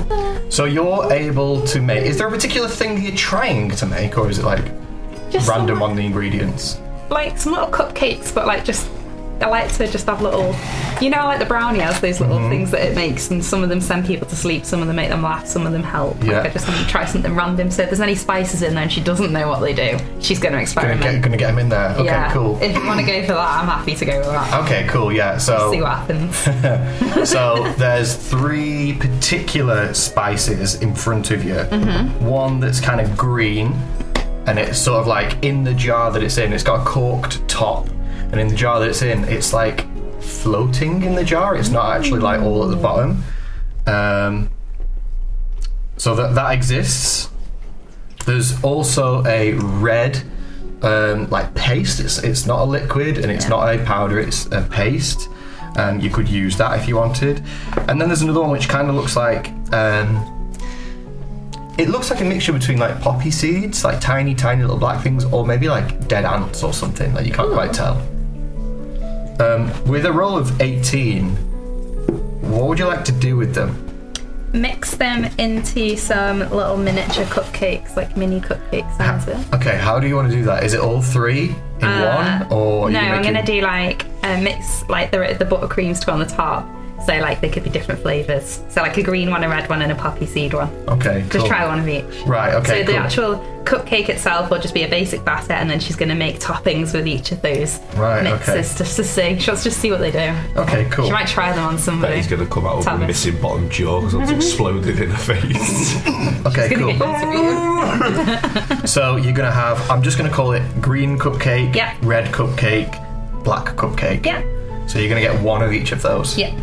So you're able to make... Is there a particular thing you're trying to make, or is it like Just random some, on the ingredients? like some little cupcakes, but like just I like to just have little, you know, like the brownie has those little things that it makes, and some of them send people to sleep, some of them make them laugh, some of them help. Yeah. Like I just want to try something random. So if there's any spices in there and she doesn't know what they do, she's going to experiment. Gonna get them in there. Okay, yeah. cool. If you want to go for that, I'm happy to go with that. Okay, cool. Yeah. So See what happens. So there's 3 particular spices in front of you. One that's kind of green, and it's sort of like in the jar that it's in, it's got a corked top, and in the jar that it's in, it's like floating in the jar. It's not actually like all at the bottom. So that exists. There's also a red like paste. It's not a liquid and it's not a powder. It's a paste. and you could use that if you wanted. And then there's another one which kind of looks like it looks like a mixture between like poppy seeds, like tiny little black things, or maybe like dead ants or something that you can't quite tell. With a roll of 18, what would you like to do with them? Mix them into some little miniature cupcakes, like mini cupcake sizes. Okay, how do you want to do that? Is it all 3 in one, or no? I'm gonna do like mix like the buttercreams to go on the top. So like they could be different flavours. So like a green one, a red one, and a poppy seed one. Okay, cool. Just try one of each. Right. Okay. So the actual cupcake itself will just be a basic batter, and then she's going to make toppings with each of those mixes just to see. She'll just see what they do. Okay. Cool. She might try them on somebody. He's going to come out with a Tavis. missing bottom jaw because it's exploded in her face. Okay. Cool. So you're gonna have. I'm just gonna call it green cupcake, red cupcake, black cupcake. Yeah. So you're gonna get one of each of those. Yeah.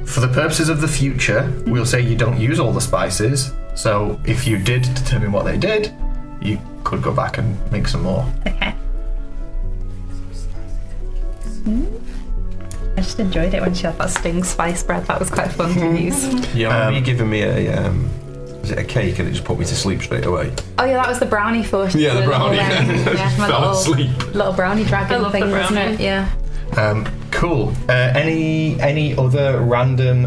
For the purposes of the future, we'll say you don't use all the spices. So if you did determine what they did, you could go back and make some more. Okay. I just enjoyed it when she had that sting spice bread. That was quite fun to use. Yeah, were you giving me a was it a cake and it just put me to sleep straight away? Oh yeah, that was the brownie for Yeah, the brownie. My Fell asleep. Little brownie dragon thing, wasn't it? Yeah. Cool. Any other random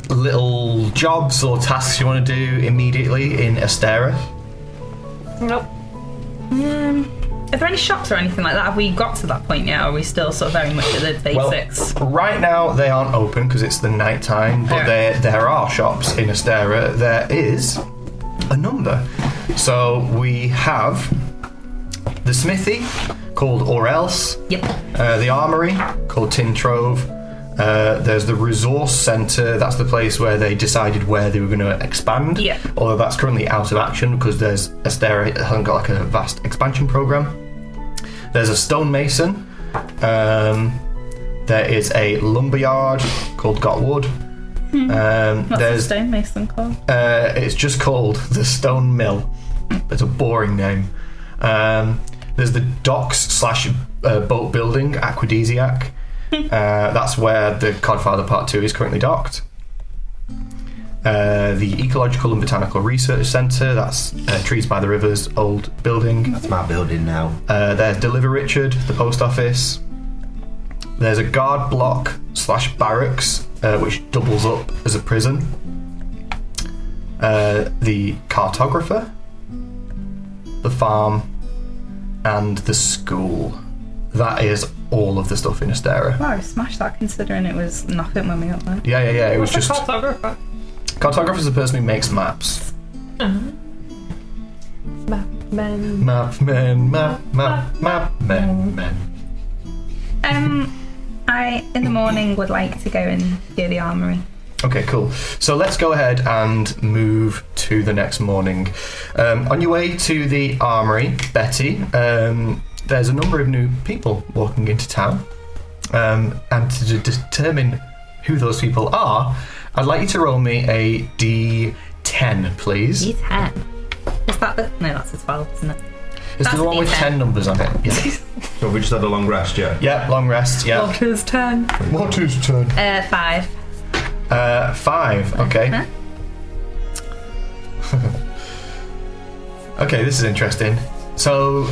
little jobs or tasks you want to do immediately in Astera? Nope. Are there any shops or anything like that? Have we got to that point yet? Or are we still sort of very much at the basics? Well, right now they aren't open because it's the night time, but there are shops in Astera. There is a number. So we have the smithy called Or Else. Yep. The armory called Tin Trove. There's the resource centre. That's the place where they decided where they were going to expand. Yeah. Although that's currently out of action because there's Astera hasn't got like a vast expansion program. There's a stonemason. There is a lumberyard called Gotwood. What's the stonemason called? It's just called the Stone Mill. It's a boring name. There's the docks / boat building, Aquadesiac. That's where the Codfather Part 2 is currently docked. The Ecological and Botanical Research Centre, that's Trees by the River's old building. That's my building now. There's Deliver Richard, the post office. There's a guard block / barracks, which doubles up as a prison. The cartographer, the farm, and the school. That is all of the stuff in Astera. Wow, smashed that considering it was nothing when we got there. Yeah. It was What's just. a cartographer? Cartographer's the person who makes maps. Map men. Map men. I, in the morning, would like to go and do the armory. Okay, cool. So let's go ahead and move to the next morning. On your way to the armory, Betty, there's a number of new people walking into town. And to determine who those people are, I'd like you to roll me a D10, please. D10? Is that the... No, that's a 12, isn't it? It's the one with 10 numbers on it. Yeah. So we just had a long rest, yeah? Yeah, long rest, yeah. What is 10? What is 10? 5. 5, okay. Okay, this is interesting. So,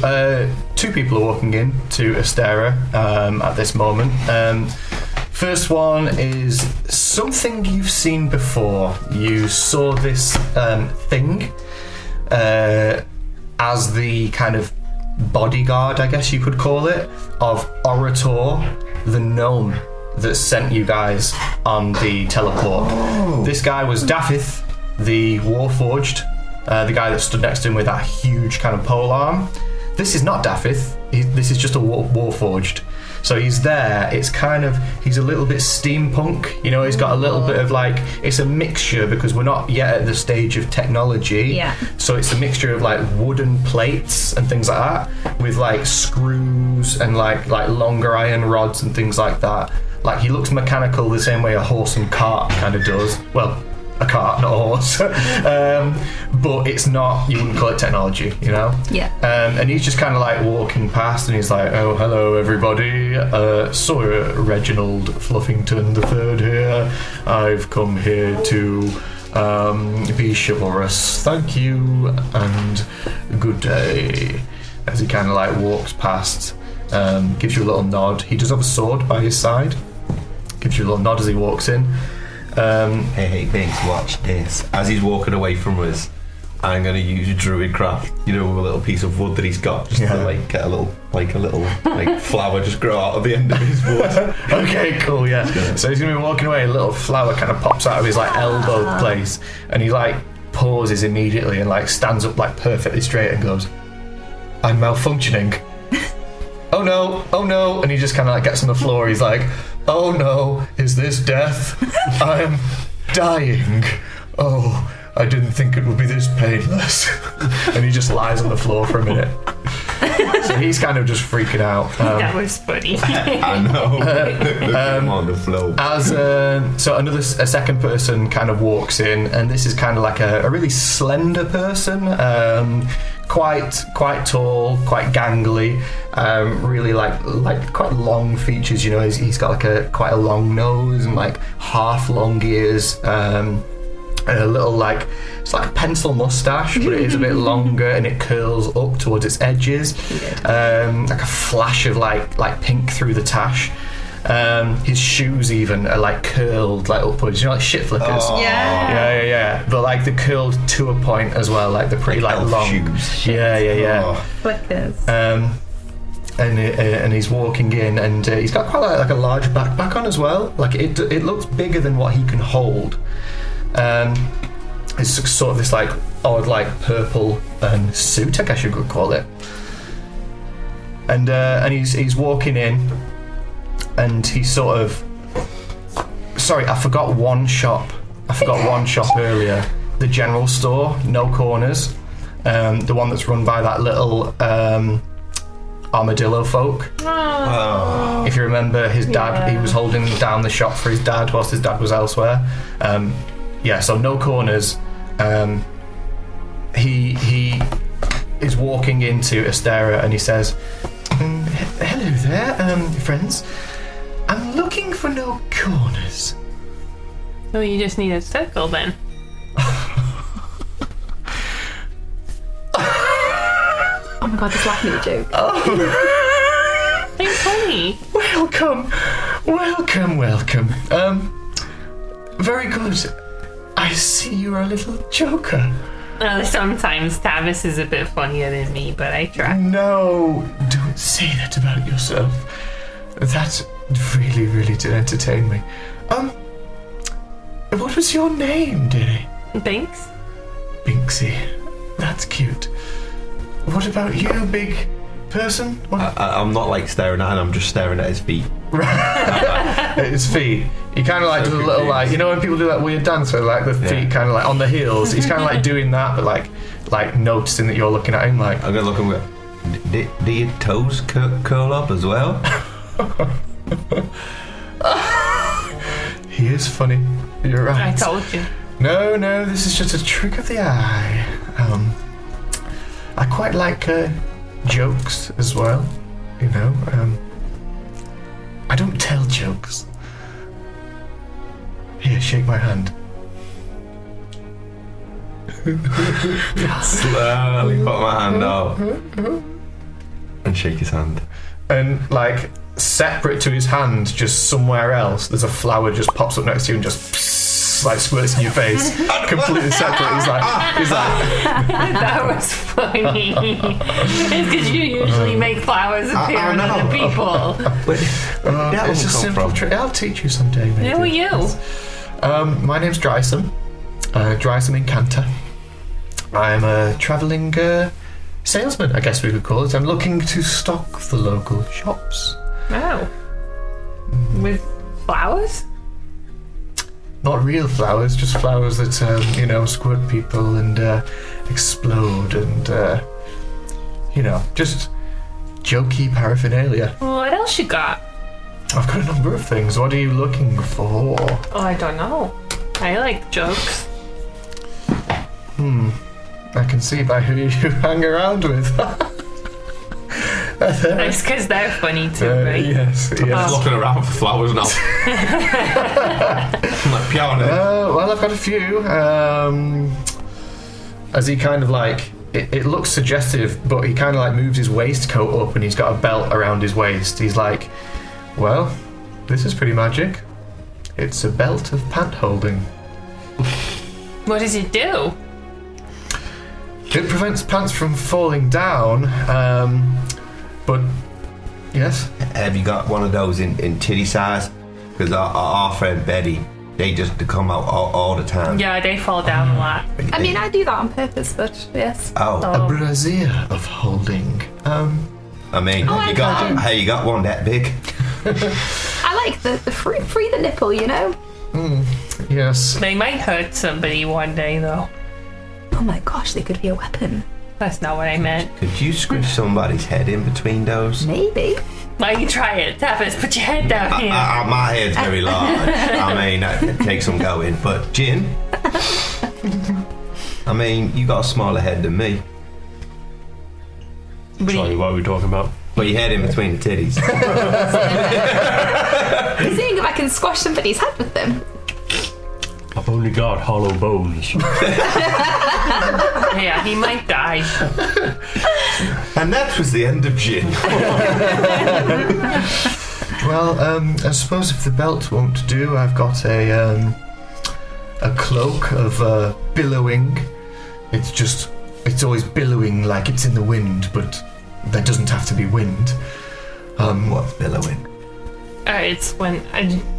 2 people are walking in to Astera at this moment. First one is something you've seen before. You saw this thing as the kind of bodyguard, I guess you could call it, of Orator, the gnome that sent you guys on the teleport. Oh. This guy was Daffith, the Warforged, the guy that stood next to him with that huge kind of polearm. This is not Daffith. This is just a Warforged. So he's there. It's kind of, he's a little bit steampunk. You know, he's got a little bit of like, it's a mixture because we're not yet at the stage of technology. Yeah. So it's a mixture of like wooden plates and things like that with like screws and like longer iron rods and things like that. Like he looks mechanical the same way a horse and cart kind of does. Well, a cart, not a horse. But it's not, you wouldn't call it technology, you know? Yeah. And he's just kind of like walking past and he's like, oh, hello everybody, Sir Reginald Fluffington III here. I've come here to be chivalrous. Thank you and good day. As he kind of like walks past, gives you a little nod. He does have a sword by his side. Gives you a little nod as he walks in. Hey, Binks, watch this. As he's walking away from us, I'm going to use druid craft, with a little piece of wood that he's got, just to like get a little flower just grow out of the end of his wood. Okay, cool, yeah. So he's going to be walking away, a little flower kind of pops out of his like elbow place, and he like pauses immediately and like stands up like perfectly straight and goes, I'm malfunctioning. Oh no, and he just kind of like gets on the floor. He's like, oh no, is this death? I'm dying. Oh, I didn't think it would be this painless. And he just lies on the floor for a minute. So he's kind of just freaking out. That was funny. I know. On the floor. So a second person kind of walks in, and this is kind of like a really slender person, quite tall, quite gangly, really like quite long features. He's got like quite a long nose and like half long ears. And a little it's like a pencil mustache, but it is a bit longer and it curls up towards its edges. Like a flash of like pink through the tash. His shoes even are like curled like upwards, like shit flickers. Oh. Yeah. But like they're curled to a point as well, like they're pretty like long shoes. Yeah. Oh. Flickers. And he's walking in, and he's got quite like a large backpack on as well. Like it looks bigger than what he can hold. It's sort of this like odd like purple suit, I guess you could call it. And he's walking in, and he's sort of, sorry, I forgot one shop earlier. The general store, no corners. The one that's run by that little armadillo folk. Oh. If you remember his dad, he was holding down the shop for his dad whilst his dad was elsewhere. So no corners. He is walking into Astera and he says, hello there, friends. I'm looking for no corners. Well, you just need a circle then. Oh my god, this laughing at a joke. Oh. It's funny. Welcome. Very good. I see you're a little joker. Sometimes Tavis is a bit funnier than me, but I try. No, don't say that about yourself. That really, really did entertain me. What was your name, dearie? Binks? Binksy. That's cute. What about you, big person? I'm not like staring at him, I'm just staring at his feet. At his feet. He kind of like does a little like, when people do that weird dance where like the feet kind of like on the heels. He's kind of like doing that, but like noticing that you're looking at him like. I'm gonna look and go, do your toes curl up as well? He is funny. You're right. I told you. No, this is just a trick of the eye. I quite like jokes as well, I don't tell jokes. Here, shake my hand. Slowly put my hand out and shake his hand. And like separate to his hand, just somewhere else, there's a flower just pops up next to you and just like squirts in your face. Completely separate. He's like That was funny. It's because you usually make flowers appear on other people. it's just simple trick. I'll teach you someday, maybe. Who are you? My name's Drysome. Drysome Incantor. I'm a travelling salesman, I guess we could call it. I'm looking to stock the local shops. Oh. With flowers? Not real flowers, just flowers that, squirt people and explode and, just jokey paraphernalia. Well, what else you got? I've got a number of things. What are you looking for? Oh, I don't know. I like jokes. I can see by who you hang around with. It's because they're funny too, right? Yes. I'm just looking around for flowers now. I'm like, piano. Well, I've got a few. As he kind of like, it looks suggestive, but he kind of like moves his waistcoat up and he's got a belt around his waist. He's like, well, this is pretty magic. It's a belt of pant holding. What does it do? It prevents pants from falling down, but yes. Have you got one of those in titty size? Because our friend Betty, they come out all the time. Yeah, they fall down a lot. I mean, I do that on purpose, but yes. A brassiere of holding. I mean, you got one that big? I like the free the nipple, you know? Yes. They might hurt somebody one day, though. Oh my gosh, they could be a weapon. That's not what I meant. Could you squish somebody's head in between those? Maybe. Why don't you try it? Tavis, put your head down here. My head's very large. I mean, it takes some going. But Jin, I mean, you got a smaller head than me. Sorry, what are we talking about? But your head in between the titties. Seeing if I can squash somebody's head with them. I've only got hollow bones. Yeah, he might die. And that was the end of Jin. Well, I suppose if the belt won't do, I've got a cloak of billowing. It's always billowing like it's in the wind, but there doesn't have to be wind. What's billowing? It's when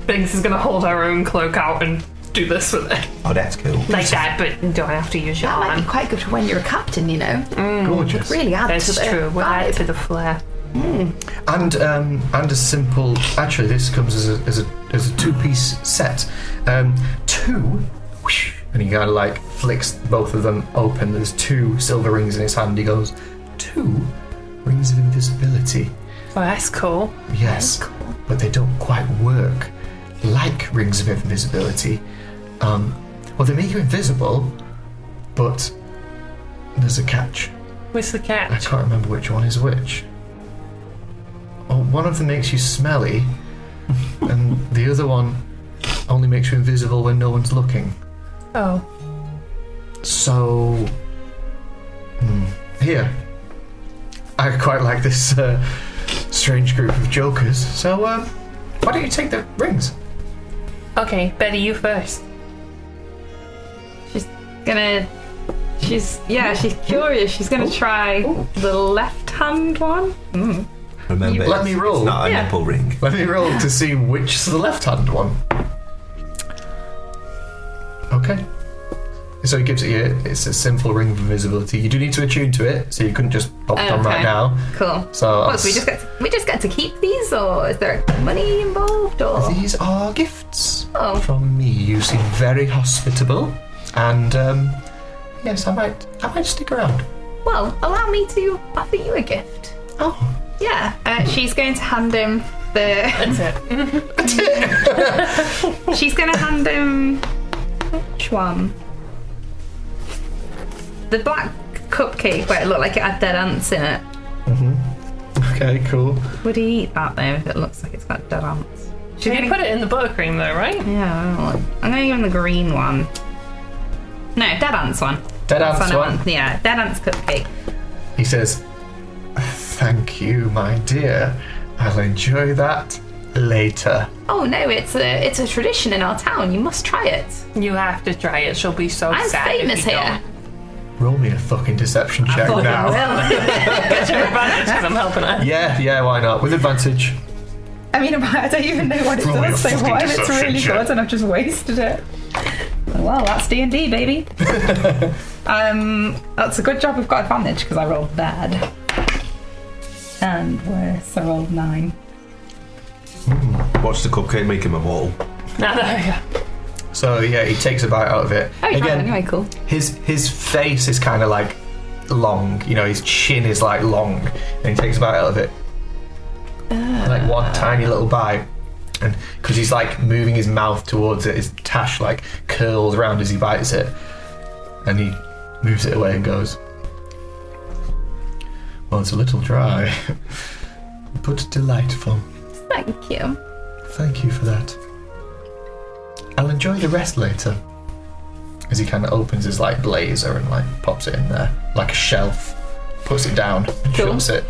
Binks is going to hold her own cloak out and do this with it. Oh, that's cool. Like that, but you don't have to use your That might be arm. quite good for when you're a captain, you know? Gorgeous. Really add That's to the true. We'll add vibe. to the flair. And a simple. Actually, this comes as a two-piece set. Two, whoosh, and he kind of like flicks both of them open. There's two silver rings in his hand. He goes, 2 rings of invisibility. Well, that's cool. Yes, That's cool. but they don't quite work like rings of invisibility. Well, they make you invisible, but there's a catch. What's the I catch? can't remember which one is which. Oh, one of them makes you smelly, and the other one only makes you invisible when no one's looking. Oh. So, here. I quite like this strange group of jokers. So, why don't you take the rings? Okay, Betty, you first. She's curious. She's gonna try the left hand one. Remember, Let me roll. It's not a Yeah. nipple ring. Let me roll to see which is the left-hand one. Okay. So he gives it you. It's a simple ring of invisibility. You do need to attune to it, so you couldn't just pop it on right Okay. now. Cool. So What, so we just get to keep these, or is there money involved, or? these are gifts Oh. from me. You seem very hospitable, and yes, I might stick around. Well, allow me to offer you a gift. Oh, Yeah. She's going to hand him the. That's it. She's going to hand him. Which one? The black cupcake where it looked like it had dead ants in it. okay, cool. Would he eat that though if it looks like it's got dead ants? Should you put it in the buttercream though, right? Yeah, I don't know. I'm going to give him the green one. No, dead ants one. Dead That's ants what I one. want. Yeah, dead ants cupcake. He says, "Thank you, my dear. I'll enjoy that later." Oh no, it's a tradition in our town. You must try it. You have to try it. She'll be so I'm sad. if famous you here. don't. Roll me a fucking deception check Fucking now. will. Get your advantage because I'm helping her. Yeah, why not? With advantage. I mean, I don't even know what it Roll me does, a so fucking what if it's deception really check. good and I've just wasted it? Well, that's D&D, baby. That's a good job we've got advantage because I rolled bad. And worse, I rolled 9. Watch the cupcake make him immortal. No, there we go. So yeah, he takes a bite out of it. Oh, you tried anyway, cool. His face is kind of like long. You know, his chin is like long, and he takes a bite out of it. Like one tiny little bite, and because he's like moving his mouth towards it, his tash like curls around as he bites it, and he moves it away and goes, well, it's a little dry, but delightful. Thank you. Thank you for that. I'll enjoy the rest later. As he kind of opens his like blazer and like pops it in there like a shelf, puts it down and shuts it.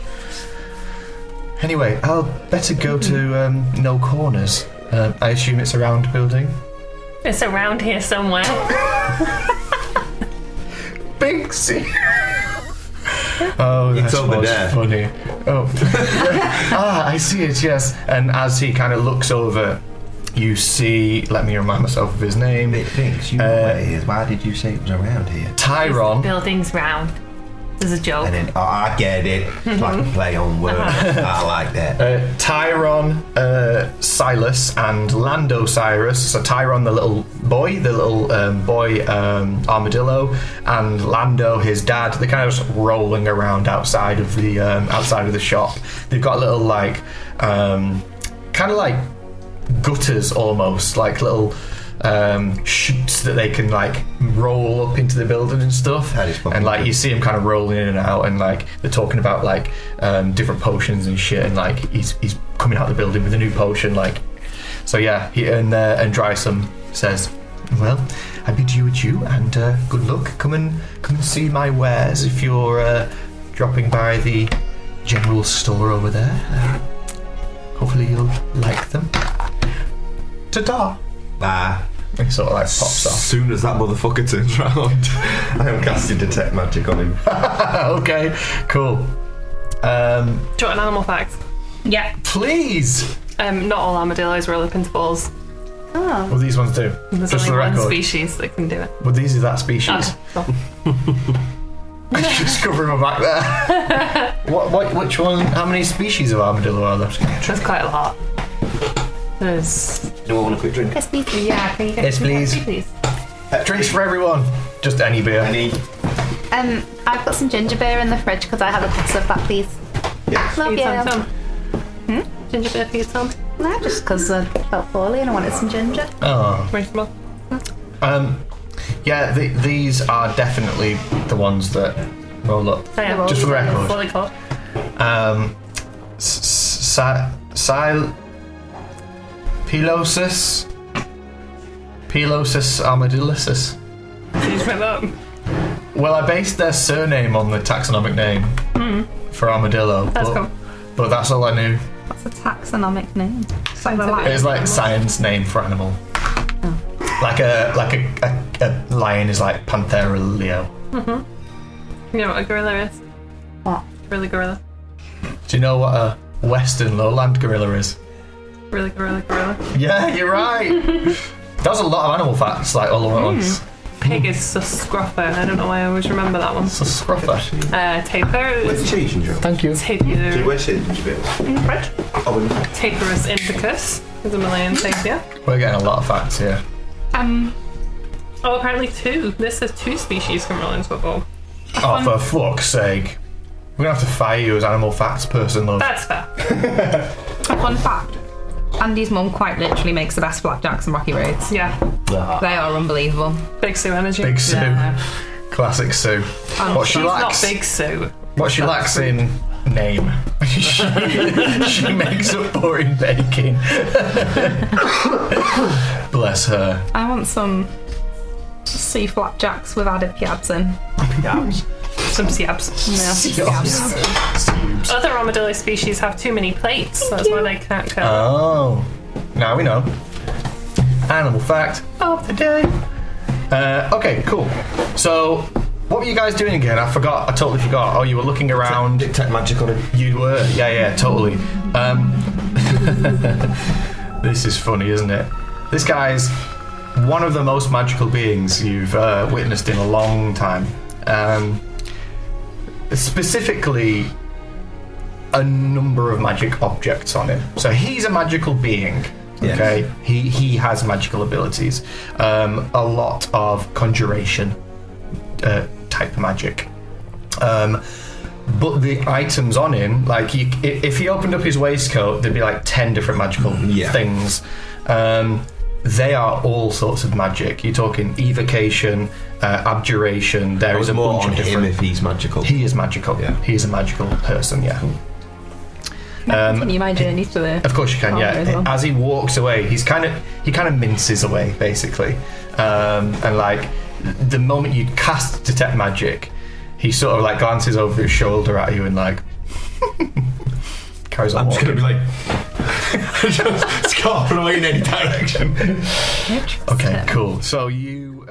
Anyway, I'll better go to No Corners. I assume it's a round building. It's around here somewhere. Binksy. Oh, that's over there. Funny. Oh, I see it. Yes. And as he kind of looks over, you see. Let me remind myself of his name. Binks, you know what it is. Why did you say it was around here? Tyron. Building's round. There's a joke. And then, I get it. It's like a play on words. I like that. Tyron, Silas, and Lando Cyrus. So Tyron, the little boy, armadillo, and Lando, his dad. They're kind of just rolling around outside of the shop. They've got little like, kind of like gutters almost, like little chutes that they can like roll up into the building and stuff, and like you see him kind of rolling in and out, and like they're talking about like different potions and shit, and like he's coming out of the building with a new potion, like. So yeah, and Drysome says, well, I bid you adieu and good luck. Come and see my wares if you're dropping by the general store over there. Hopefully you'll like them. Ta-da. Bye. He sort of like pops off. As soon as that motherfucker turns round, I am casting detect magic on him. Okay, cool. Do you want an animal fact? Yeah. Please. Not all armadillos roll up into balls. Oh. Well, these ones do. There's Just for only the one record. species that can do it. Well, these are that species. Oh. Just covering my back there. Which one? How many species of armadillo are there? There's quite a lot. There's... do I want a quick drink? Yes, please. Yeah, can you get Yes, please. Drinks for everyone. Just any beer. I've got some ginger beer in the fridge because I have a glass of that, please. Yes. Love you. Ginger beer for your Tom? No, just because I felt poorly and I wanted some ginger. Oh. Reasonable. Yeah, these are definitely the ones that roll up. Just for the record. What are they called? Pilosus armadillosus. Did you just make that up? Well, I based their surname on the taxonomic name for armadillo. That's cool. But that's all I knew. What's a taxonomic name? It's like science name for animal. Oh. Like a lion is like Panthera leo. You know what a gorilla is? What? Really gorilla. Do you know what a Western lowland gorilla is? Really gorilla. Yeah, you're right. That was a lot of animal facts, like all at once. Pig is suscruffer. I don't know why I always remember that one. So scruffer. Tapir Where's is the cheese and Joe? Thank you. tapir. Where's it? Ginger beers? In the fridge. Oh, in the Tapirus indicus is a Malayan tapir. We're getting a lot of facts here. Oh, apparently two. This says two species can roll into a ball. Oh, for fuck's sake. We're going to have to fire you as animal facts person, love. That's fair. A fun fact. Andy's mum quite literally makes the best blackjacks and rocky roads. Yeah. They are unbelievable. Big Sue energy. Big Sue. Yeah. Classic Sue. What she She's lacks. not Big Sue. What she lacks in name. she makes up for in baking. Bless her. I want some sea flapjacks with added piabs in. Some siabs. Yeah, piabs. Other armadillo species have too many plates. That's why they can't go. Oh. Now we know. Animal fact of the day. Okay, cool. So, what were you guys doing again? I forgot. I totally forgot. Oh, you were looking around. detect magic on him. You were. Yeah, totally. This is funny, isn't it? This guy's one of the most magical beings you've witnessed in a long time. Specifically, a number of magic objects on him. So he's a magical being. Yes. Okay, he has magical abilities. A lot of conjuration type magic. But the items on him, like if he opened up his waistcoat, there'd be like 10 different magical things. They are all sorts of magic. You're talking evocation, abjuration. There is a more bunch on of him different. if he's magical. He is magical. Yeah. He is a magical person. Yeah. Continue my journey to the. Of course you can. Farmer as Yeah. well. As he walks away, he kind of minces away basically, and like the moment you cast detect magic, he sort of like glances over his shoulder at you and like carries on. I'm just walking. gonna be like just scarfing away in any direction. Okay, cool. So you.